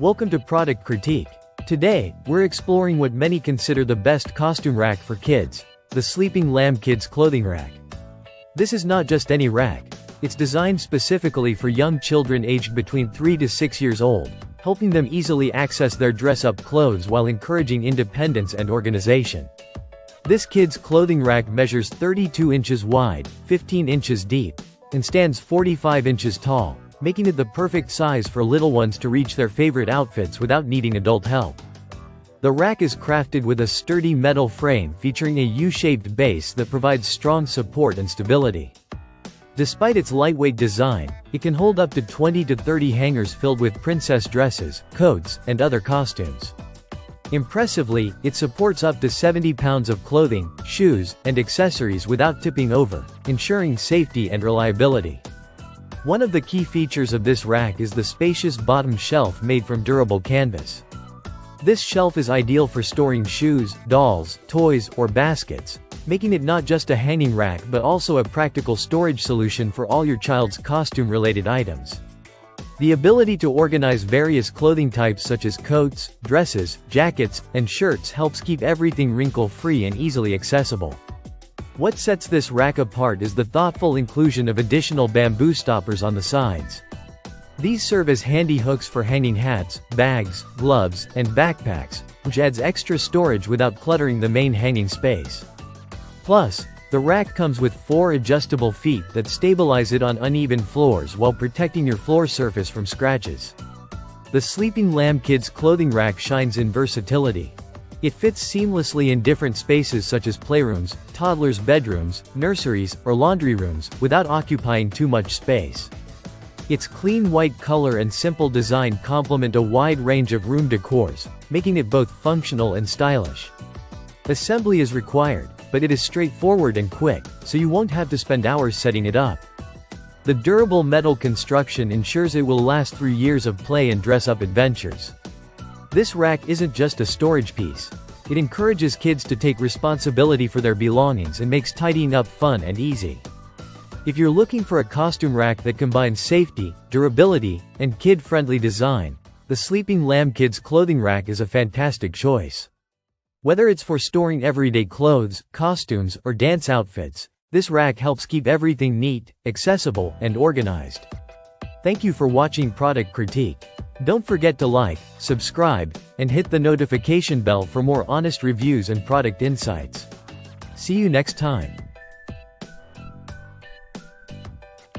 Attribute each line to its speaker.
Speaker 1: Welcome to Product Critique. Today, we're exploring what many consider the best costume rack for kids, the Sleeping Lamb Kids Clothing Rack. This is not just any rack. It's designed specifically for young children aged between 3 to 6 years old, helping them easily access their dress-up clothes while encouraging independence and organization. This kids' clothing rack measures 32 inches wide, 15 inches deep, and stands 45 inches tall, making it the perfect size for little ones to reach their favorite outfits without needing adult help. The rack is crafted with a sturdy metal frame featuring a U-shaped base that provides strong support and stability. Despite its lightweight design, it can hold up to 20 to 30 hangers filled with princess dresses, coats, and other costumes. Impressively, it supports up to 70 pounds of clothing, shoes, and accessories without tipping over, ensuring safety and reliability. One of the key features of this rack is the spacious bottom shelf made from durable canvas. This shelf is ideal for storing shoes, dolls, toys, or baskets, making it not just a hanging rack but also a practical storage solution for all your child's costume-related items. The ability to organize various clothing types such as coats, dresses, jackets, and shirts helps keep everything wrinkle-free and easily accessible. What sets this rack apart is the thoughtful inclusion of additional bamboo stoppers on the sides. These serve as handy hooks for hanging hats, bags, gloves, and backpacks, which adds extra storage without cluttering the main hanging space. Plus, the rack comes with 4 adjustable feet that stabilize it on uneven floors while protecting your floor surface from scratches. The Sleeping Lamb Kids Clothing Rack shines in versatility. It fits seamlessly in different spaces such as playrooms, toddlers' bedrooms, nurseries, or laundry rooms, without occupying too much space. Its clean white color and simple design complement a wide range of room decors, making it both functional and stylish. Assembly is required, but it is straightforward and quick, so you won't have to spend hours setting it up. The durable metal construction ensures it will last through years of play and dress-up adventures. This rack isn't just a storage piece. It encourages kids to take responsibility for their belongings and makes tidying up fun and easy. If you're looking for a costume rack that combines safety, durability, and kid-friendly design, the Sleeping Lamb Kids Clothing Rack is a fantastic choice. Whether it's for storing everyday clothes, costumes, or dance outfits, this rack helps keep everything neat, accessible, and organized. Thank you for watching Product Critique. Don't forget to like, subscribe, and hit the notification bell for more honest reviews and product insights. See you next time.